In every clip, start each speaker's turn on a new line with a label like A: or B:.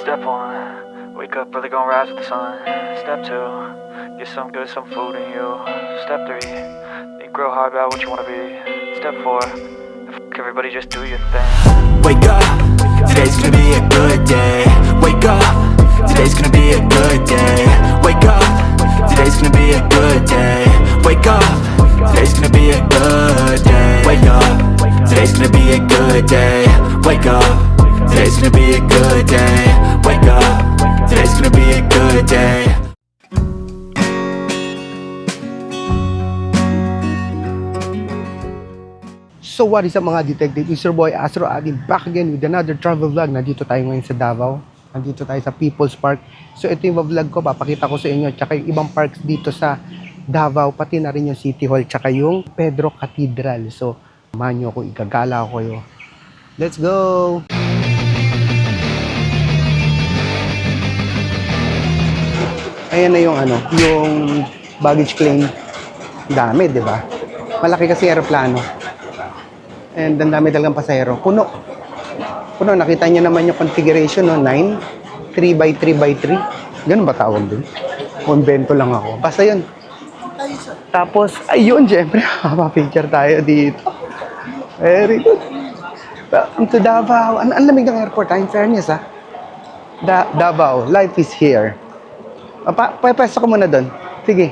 A: Step one, wake up early, gonna rise with the sun. Step two, get some good, some food in you. Step three, think real hard about what you wanna be. Step four, everybody just do your thing.
B: Wake up, today's gonna be a good day. Wake up, today's gonna be a good day. Wake up, today's gonna be a good day. Wake up, today's gonna be a good day. Wake up, today's gonna be a good day. Wake up, today's gonna be a good day. Wake up, today's gonna be a good day.
C: So what is up mga detective? It's your boy Astro Adin back again with another travel vlog. Nandito tayo ngayon sa Davao. Nandito tayo sa People's Park. So ito yung vlog ko, papakita ko sa inyo tsaka yung ibang parks dito sa Davao, pati na rin yung City Hall tsaka yung Pedro Cathedral. So samahan nyo ako, igagala ko kayo. Let's go! Ayan na yung yung baggage claim. Dami, di ba? Malaki kasi aeroplano. And ang dami talagang pasahero. Puno. Puno. Nakita niyo naman yung configuration, no? 9, 3x3x3. Ganun ba tawag dun? Konbento lang ako. Basta yun. Tapos, ayun, syempre, mapapicture tayo dito. Very good. To Davao. Ang lamig ng airport, in fairness, ha? Davao, life is here. Pwesto ko muna dun. Sige.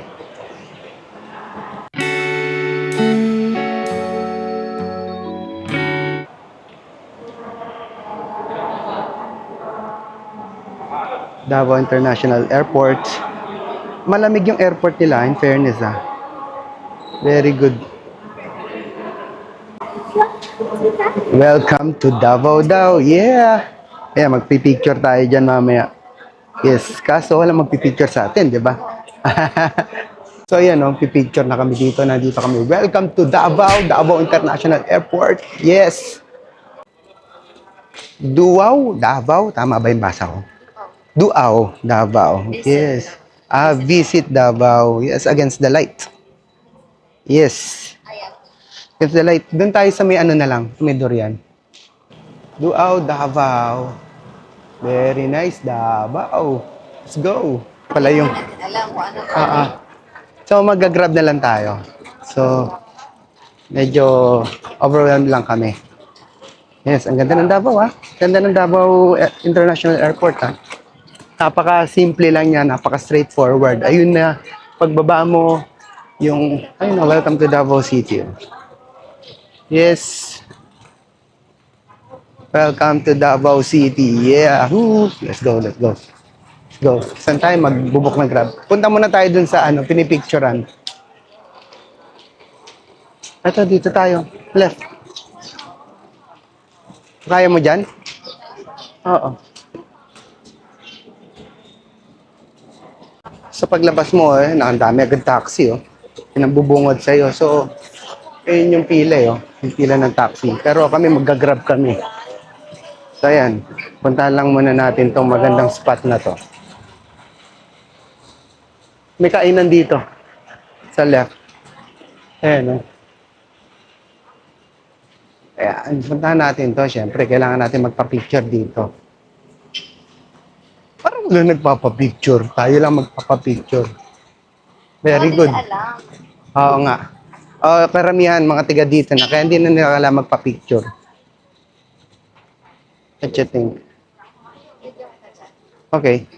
C: Davao International Airport. Malamig yung airport nila, in fairness, ha. Very good. Welcome to Davao daw. Yeah. Ayan, magpipicture tayo dyan mamaya. Yes, kaso wala magpipicture sa atin, di ba? So, ayan, no, pipicture na kami dito. Nandito kami. Welcome to Davao, Davao International Airport. Yes. Duaw, Davao. Tama ba yung basa ko? Duaw, Davao. Yes. Visit Davao. Yes, against the light. Yes. Against the light. Doon tayo sa may na lang, may durian. Duaw, Davao. Very nice, Davao. Let's go. Pala yung... So, mag-grab na lang tayo. So, medyo overwhelmed lang kami. Yes, ang ganda ng Davao, ha? Ganda ng Davao International Airport, ha? Napaka-simple lang yan, napaka-straightforward. Ayun na, pagbaba mo, yung, ayun na, welcome to Davao City. Yes. Welcome to Davao City. Yeah. Woo. Let's go, let's go. Let's go. Saan tayo magbubok ng grab? Punta muna tayo dun sa pinipicturean. Ito, dito tayo. Left. Kaya mo dyan? Oo. Sa paglabas mo, ang dami agad taxi, Yan ang bubungod sa'yo. So, yun yung pila, yung pila ng taxi. Pero kami, mag-grab kami. So, ayan. Puntahan lang muna natin tong magandang spot na to. May kainan dito. Sa left. Ayan, Ayan, puntahan natin to. Siyempre, kailangan natin magpa-picture dito. Parang wala nagpapa-picture. Tayo lang magpapa-picture. Very good. Oo nga. Karamihan, mga tiga dito na. Kaya hindi na nila kailangan magpa-picture. What you think? Okay.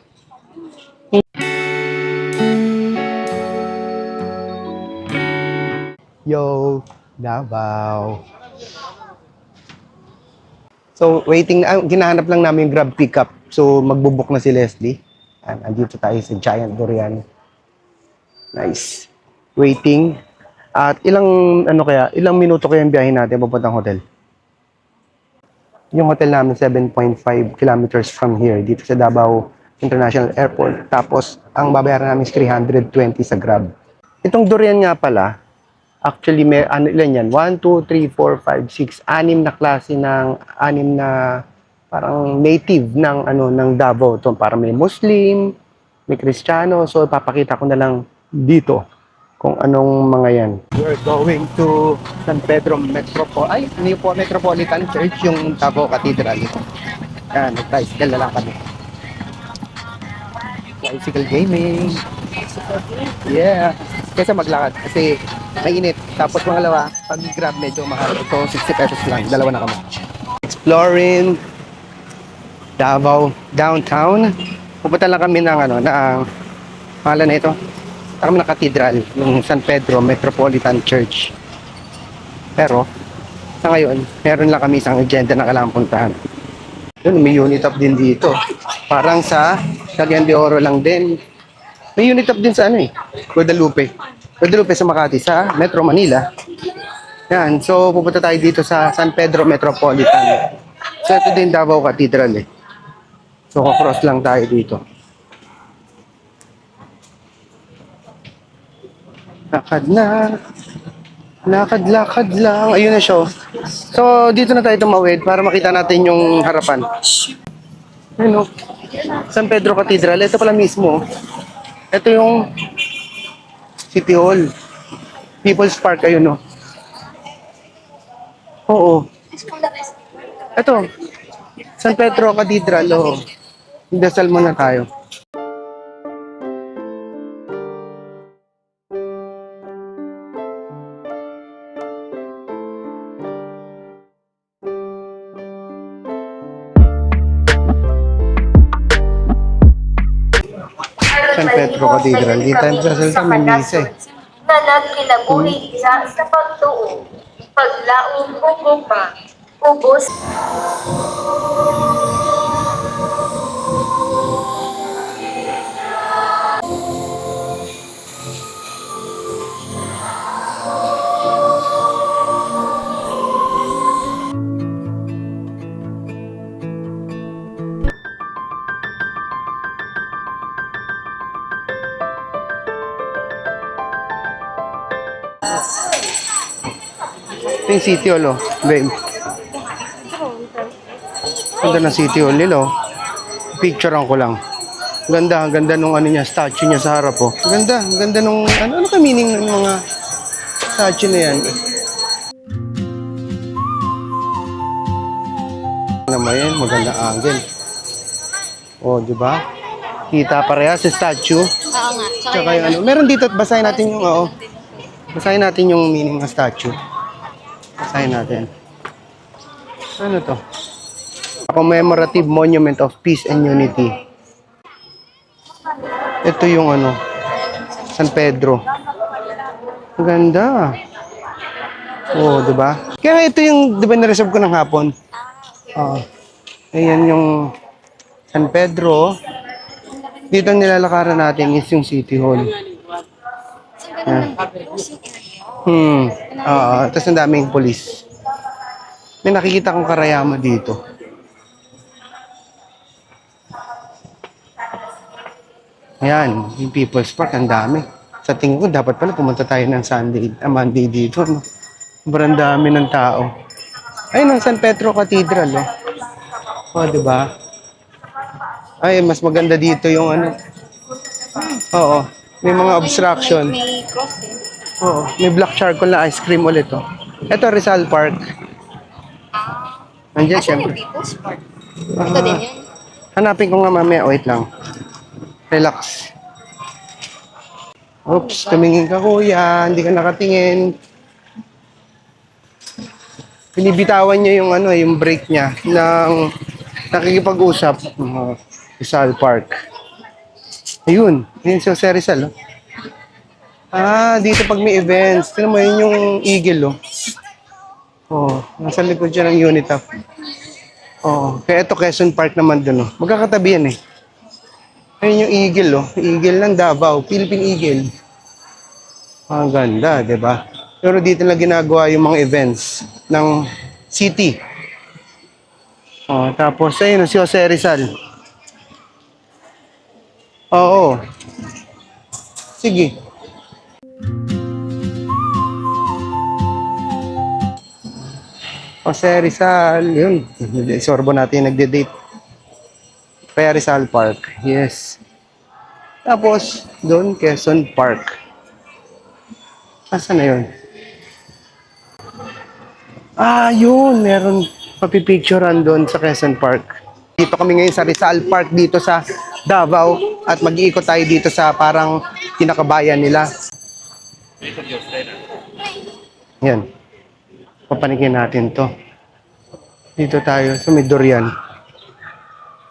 C: Yo, Davao. So, waiting. Ginahanap lang namin yung Grab pickup. So, magbubuk na si Leslie. Andito tayo sa Giant Durian. Nice. Waiting. At ilang minuto kaya yung biyahe natin papuntang hotel? Yung hotel namin, 7.5 kilometers from here, dito sa Davao International Airport. Tapos, ang babayaran namin is 320 sa Grab. Itong durian nga pala, actually, may ilan yan? 1, 2, 3, 4, 5, 6, 6 na klase ng, 6 na parang native ng Davao. Ito, para may Muslim, may Kristiyano. So, papakita ko na lang dito kung anong mga yan. We're going to San Pedro Metropolitan Church, yung Davao Cathedral. Ayan, nag-tricycle na lang kami. Bicycle gaming. Yeah. Kesa maglakad kasi mainit. Tapos pangalawa, pag grab medyo mahal. So 60 pesos lang. Dalawa na kami. Exploring Davao downtown. Pupunta lang kami ng ano, ng pangalan na ito. Punta kami ng cathedral, yung San Pedro Metropolitan Church. Pero sa ngayon, meron lang kami isang agenda na kailangan puntahan. Yun, may unit up din dito. Parang sa Cagayan de Oro lang din. May unit up din sa ano eh, Guadalupe. Guadalupe sa Makati, sa Metro Manila. Yan, so pupunta tayo dito sa San Pedro Metropolitan. So ito din Davao Cathedral eh. So cross lang tayo dito. Lakad na. Lakad-lakad lang. Ayun na siya. So, dito na tayo tumawid para makita natin yung harapan. Ayun o. San Pedro Cathedral. Ito pala mismo. Ito yung City Hall. People's Park. Ayun o. Oo. Ito. San Pedro Cathedral. Oo. Dasal muna tayo. San Pedro Cathedral. Di tayo sasalita, may misa eh.
D: Na nagkinabuhi sa pagtuo, paglaong huguma, ubos.
C: Ito yung City Hall, oh, babe. Ganda ng City Hall nila, oh. Picturean ko lang. Ganda, ang ganda nung ano niya, statue niya sa harap, oh. Ganda, ang ganda nung, ano ka meaning ng mga statue na yan? Naman yan, maganda angle. Oh, di ba? Kita pareha sa statue.
D: Oo nga.
C: Tsaka yung ano, meron dito, basahin natin yung, oo. Basahin natin yung meaning ng statue. Basahin natin. Ano to? A commemorative monument of peace and unity. Ito yung ano, San Pedro. Ang ganda. Oh, di ba? Kaya ito yung, di ba, na-reserve ko ng hapon? Ayan yung San Pedro. Dito ang nilalakaran natin is yung City Hall. Ayan. Tapos ang daming polis. May nakikita kong karayama dito. Ayan, yung People's Park, ang dami. Sa tingin ko, dapat pala pumunta tayo ng Monday dito. No? Sobrang dami ng tao. Ayun ang San Pedro Cathedral. Oh, diba? Ay, mas maganda dito yung ano. Oo, may mga obstruction.
D: May cross eh.
C: Oo, may black charcoal na ice cream ulit, oh. Ito, Rizal Park. Nandiyan,
D: Asan
C: syempre.
D: yung People's Park? Ito din yun.
C: Hanapin ko nga mamaya. Wait lang. Relax. Oops, tumingin ka kuya. Hindi ka nakatingin. Binibitawan niya yung ano, yung brake niya ng nakikipag-usap. Rizal Park. Ayun. Ayun si Jose Rizal. Dito pag may events. Tignan mo, yun yung eagle, oh. Oh, nasa likod siya ng Unitap. Oh, kaya ito Quezon Park naman dun, oh. Magkakatabi yan, eh. Ayun yung eagle, oh. Eagle ng Davao. Philippine Eagle. Ang ganda, di ba? Pero dito lang ginagawa yung mga events ng city. Oh, tapos ayun, si Jose Rizal. Oo. Sige. Jose Rizal, yun. Sorbo natin nagde-date. Kaya Rizal Park, yes. Tapos, doon, Quezon Park. Asa na yun? Yun. Meron papipicturean doon sa Quezon Park. Dito kami ngayon sa Rizal Park dito sa Davao. at mag-iikot tayo dito sa parang kinakabayan nila. Yan. Papanikin natin to. Dito tayo sa may durian.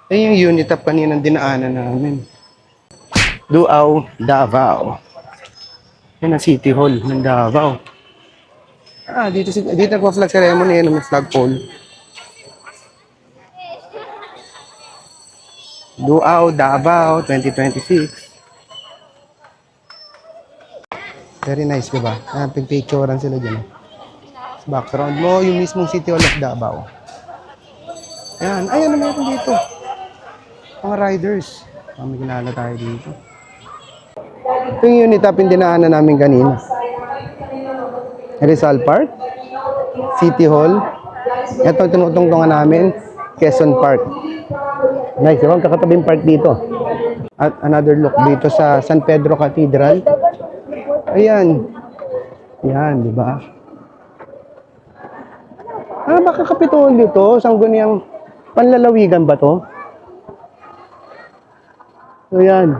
C: Ayun yung unit up kaninang dinaanan namin. Duaw, Davao. Yan ang City Hall ng Davao. Dito nagpa-flag ceremony yan, may flagpole. Duaw, Davao, 2026. Very nice, diba? Picturean sila dyan. Sa background mo, yung mismong City Hall of Davao. Ayan, ayan na meron dito. Mga riders. May kilala tayo dito. Ito yung unit up yung dinaanan namin kanina. Rizal Park, City Hall. Ito tinutungtungan namin, Quezon Park. Nice, diba? Kakatabing park dito. At another look dito sa San Pedro Cathedral. Ayan. Yan, di ba? Baka Kapitolyo to. Sangguniang panlalawigan ba to? Ayan.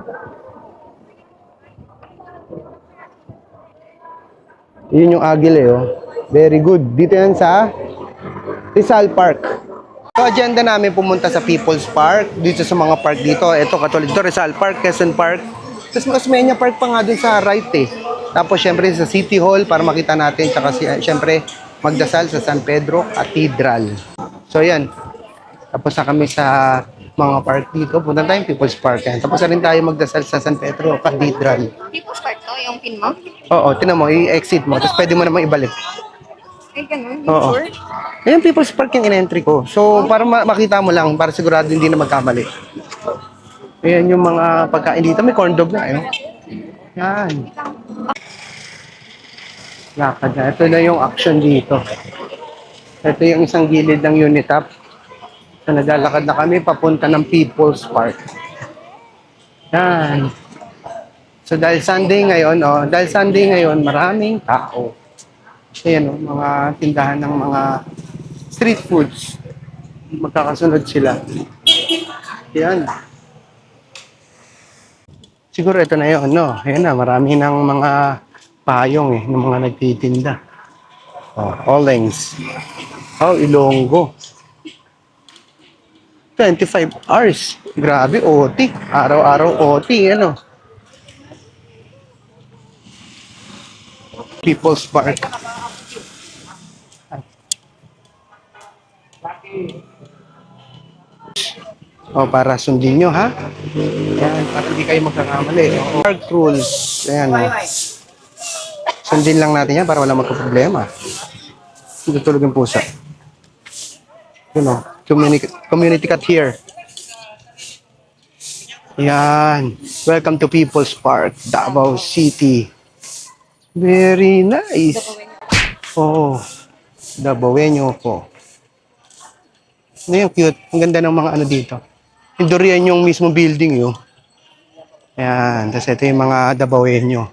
C: Yun yung Agile, oh. Very good. Dito yan sa Rizal Park. So, agenda namin pumunta sa People's Park, dito sa mga park dito. Ito, katulad dito, Rizal Park, Quezon Park. Tapos Osmeña Park pa nga dun sa right eh. Tapos, syempre, sa City Hall para makita natin. Tsaka, syempre, magdasal sa San Pedro Cathedral. So, yan. Tapos na kami sa mga park dito. Punta tayo People's Park. Yan. Tapos na rin tayo magdasal sa San Pedro Cathedral.
D: People's Park to, yung pin mo?
C: Oo, tinan mo, i-exit mo. Tapos pwede mo namang ibalik.
D: Ay, ganun.
C: Oo.
D: Sure?
C: Ayan, People's Park yung in-entry ko. So, para makita mo lang, para sigurado hindi na magkamali. Ayan yung mga pagkain dito. May corn dog na, ayun. Yan. Lakad na. Ito na yung action dito. Ito yung isang gilid ng unit up. So, naglalakad na kami papunta ng People's Park. Yan. So, dahil Sunday ngayon, maraming tao. Ayan, mga tindahan ng mga street foods. Magkakasunod sila. Yan. Siguro ito na yun, no? Ayan na, marami ng mga payong ng mga nagtitinda. Olings. Ilonggo. 25 hours. Grabe, OT. Araw-araw OT, ano? People's Park. Para sundin nyo, ha? Ayan, para hindi kayo magkakamali. Park rules. Ayan. Sundin lang natin yan para wala magka-problema. Hindi tulog yung pusa. Community cut here. Ayan. Welcome to People's Park, Davao City. Very nice. Dabawenyo po. Ano yung cute? Ang ganda ng mga ano dito. Yung durian yung mismo building yun. Ayan. Tapos ito yung mga Dabawenyo.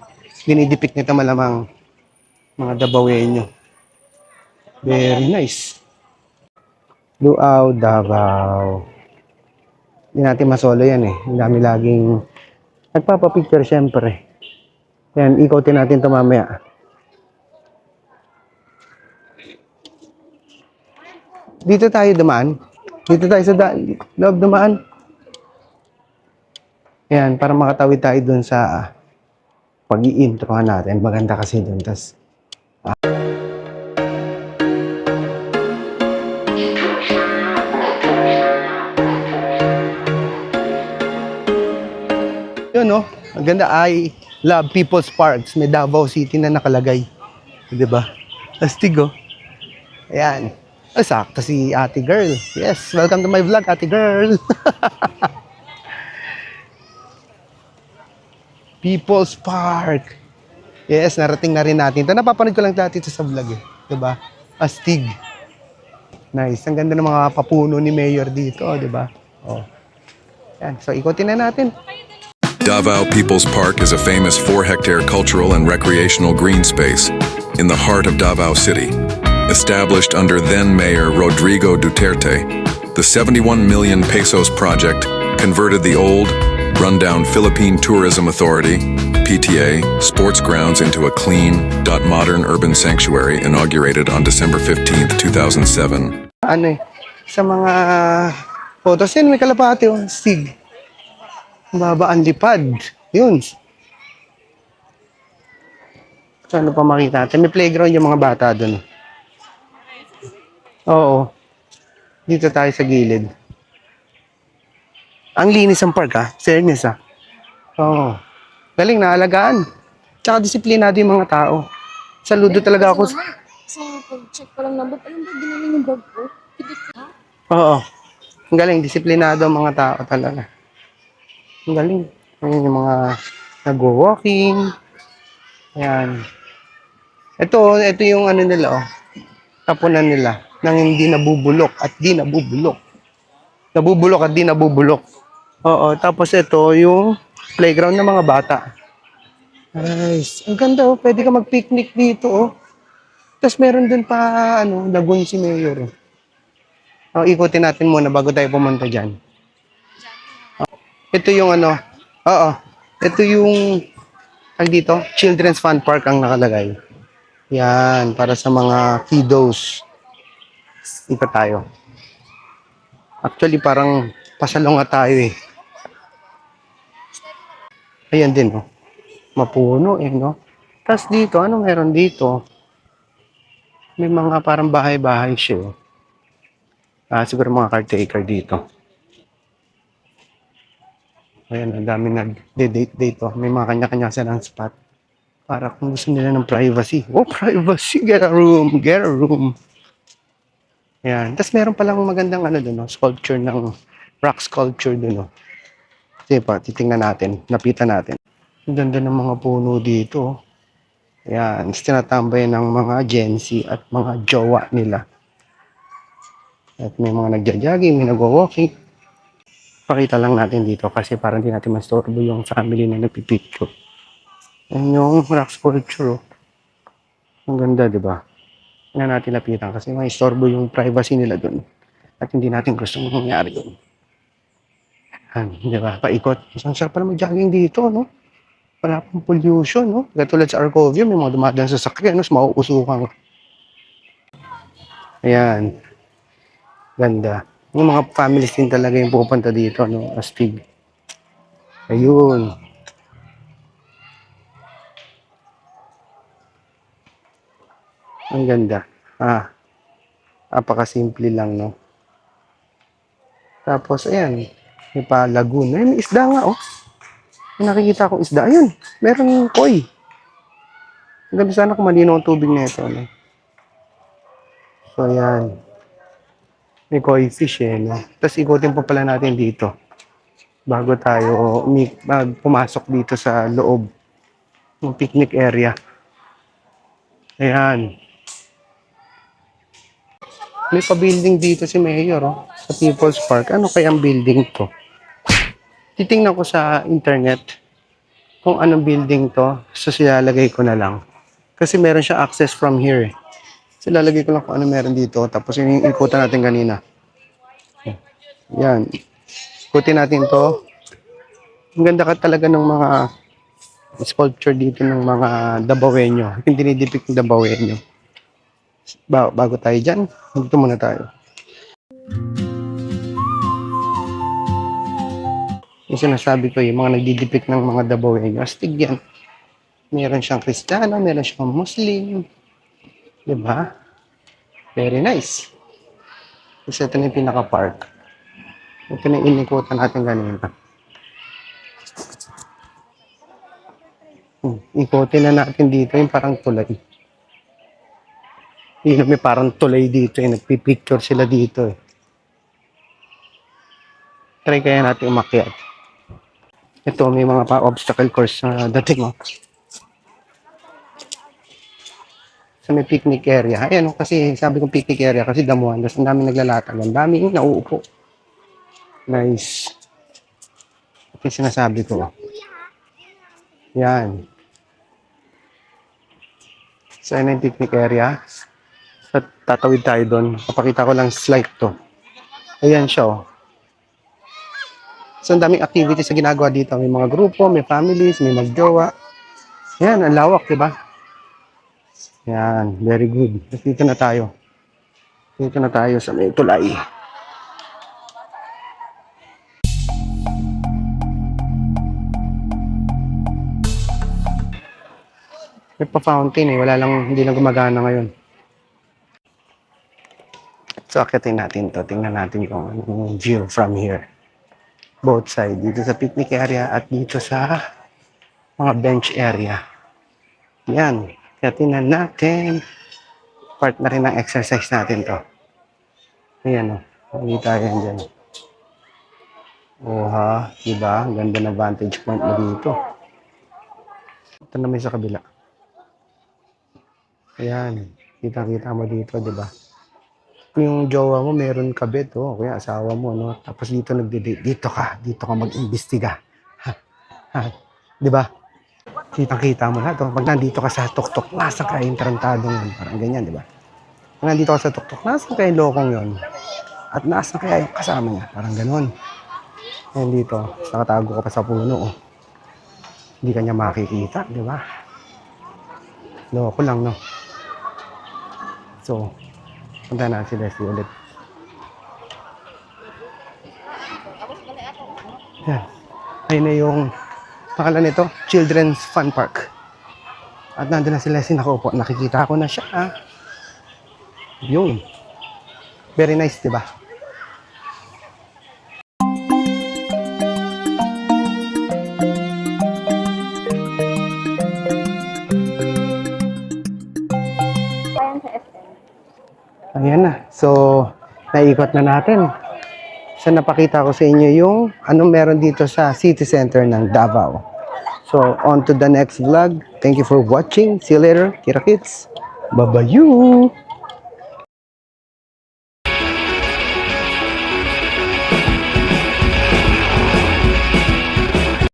C: Dinidepict nito malamang mga Dabawenyo. Very nice. Luau, Davao. Hindi natin masolo yan eh. Ang dami laging nagpapapicture syempre. Yan, ikotin natin ito mamaya. Dito tayo dumaan. Dito tayo sa loob dumaan. Yan, para makatawid tayo dun sa pag-i-introhan natin. Maganda kasi dun. Tas, yun, no? Ang ganda. I love People's Parks. May Davao City na nakalagay. Diba? Astig, oh. Ayan. Sakto si Ate Girl. Yes, welcome to my vlog, Ate Girl. People's Park. Yes, narating na rin natin. Ito, napapanood ko lang dati ito sa vlog eh. Diba? Astig. Nice. Ang ganda ng mga papuno ni Mayor dito, diba? Yan. So, ikotin na natin.
E: Davao People's Park is a famous 4-hectare cultural and recreational green space in the heart of Davao City. Established under then-Mayor Rodrigo Duterte, the 71 million pesos project converted the old, rundown Philippine Tourism Authority, PTA, sports grounds into a clean, modern urban sanctuary inaugurated on December 15, 2007.
C: Ano eh, sa mga photos yan, may kalapati oh, stig. Baba ang lipad. Yun. So ano pa makita natin? May playground yung mga bata dun. Oo. Dito tayo sa gilid. Ang linis ng park ah. Fairness ah. Oo. Galing na alagaan. Tsaka disiplinado yung mga tao. Saludo talaga ako.
D: So, pag-check ko lang number, alam ba, ginamit yung bag ko?
C: Oo. Ang galing. Disiplinado ang mga tao talaga. Ang galing. Ayan yung mga nag-walking. Ayan. Ito yung ano nila oh. Tapunan nila nang hindi nabubulok at di nabubulok. Nabubulok at di nabubulok. Oo, tapos ito yung playground ng mga bata. Nice. Ang ganda oh, pwede ka mag-picnic dito oh. Tapos meron dun pa ano, lagoon si Mayor. Oh, ikutin natin muna bago tayo pumunta diyan. Ito yung ano, oo. Ito yung dito, Children's Fun Park ang nakalagay. Yan, para sa mga kiddos. Ikot tayo. Actually, parang pasalong nga tayo eh. Ayan din, oh. Mapuno eh, no? Tapos dito, ano meron dito? May mga parang bahay-bahay siya. Siguro mga caretaker dito. Ayan, ang dami nag-date dito. May mga kanya-kanya silang spot. Para kung gusto nila ng privacy. Oh, privacy! Get a room! Get a room! Ayan. Tapos meron palang magandang ano dun, no? Sculpture ng rock sculpture dun. No? Sige pa, titingnan natin. Napitan natin. Ang ganda ng mga puno dito. Oh. Ayan. Tinatambay ng mga Gen Z at mga jowa nila. At may mga nagja-jogging, may nagwa-walking. Pakita lang natin dito kasi parang hindi natin mastorbo yung family na nagpipicture. Ayan yung rock sculpture. Oh. Ang ganda, di ba? Na natin lapitan kasi may istorbo yung privacy nila dun. At hindi natin gusto mangyari dun. Ayan, di ba? Paikot. Ang sarap pala mag-jogging dito, no? Wala pang pollution, no? Katulad sa Arcovia, may mga dumadaan sa sakyan, no? Mauusukan. Ayan. Ganda. Yung mga families din talaga yung pupunta dito, no? Astig. Ayun. Ang ganda. Apaka-simple lang, no? Tapos, ayan. May pa lagoon. Ayun, may isda nga, oh. May nakikita akong isda. Ayun, meron koi. Ang ganda sana kung malinaw ang tubig na ito, no? So, ayan. May koi fish, eh, no? Tapos, ikutin pa pala natin dito. Bago tayo pumasok dito sa loob ng picnic area. Ayan. May pa-building dito si Mayor, oh, sa People's Park. Ano kayang building to? Titingnan ko sa internet kung anong building to. So, silalagay ko na lang. Kasi meron siya access from here. Silalagay ko lang kung ano meron dito. Tapos, ikutan natin kanina. Yan. Ikutin natin to. Ang ganda ka talaga ng mga sculpture dito ng mga Dabawenyo. Yung dinidepict ng Dabawenyo. Bago tayo dyan, dito muna tayo. Yung sinasabi ko, yung mga nagdidepict ng mga Dabawenyo, astig yan. Meron siyang Kristiyano, meron siyang Muslim. Diba? Very nice. Kasi ito na yung pinaka-park. Ito na yung inikutan natin kanina. Ikutin na natin dito yung parang tulay. Yun, may parang tulay dito eh. Nagpipicture sila dito eh. Try kaya natin umakyat. Ito, may mga pa-obstacle course na dating oh. Sa may picnic area. Ayan, kasi sabi kong picnic area kasi damuhan. Tapos ang daming naglalatag. Ang daming nauupo. Nice. Ito yung sinasabi ko. Yan. So, yun yung picnic area. So, tatawid tayo doon. Papakita ko lang slide to. Ayan siya, oh. So, ang daming activities na ginagawa dito. May mga grupo, may families, may magjowa. Yan, ang lawak, di ba? Yan, very good. Dito na tayo. Dito na tayo sa may tulay. May pa-fountain eh. Wala lang, hindi na gumagana ngayon. So, akitin natin to. Tingnan natin yung view from here. Both side. Dito sa picnic area at dito sa mga bench area. Yan. Kaya tingnan natin. Part na rin ng exercise natin to. Ayan o. Hindi tayo yan dyan. Oha. Diba? Ganda na vantage point mo dito. Ito naman sa kabila. Ayan. Kita-kita mo dito, diba? Kung yung jowa mo, meron ka bed, oh. Kaya asawa mo, no? Tapos dito dito ka mag-imbestiga. Ha? Ha? Diba? Kitang-kita mo lahat. Pag nandito ka sa tuktok, nasa ka yung tarantadong yun. Parang ganyan, di ba? Pag nandito ka sa tuktok, nasa ka yung lokong yun. At nasa kaya yung kasama niya. Parang ganon. Ngayon dito, nakatago ka pa sa puno. Oh. Hindi ka niya makikita, di ba? Loko lang, no? So, punta na si Leslie ulit. Yan. Ayun na yung pangalan nito, Children's Fun Park. At nandun na si Leslie, nakaupo. Nakikita ko na siya. Yun. Very nice, di ba? Ayan na. So, naikot na natin. So, napakita ko sa inyo yung anong meron dito sa city center ng Davao. So, on to the next vlog. Thank you for watching. See you later. Kira Kids. Bye-bye.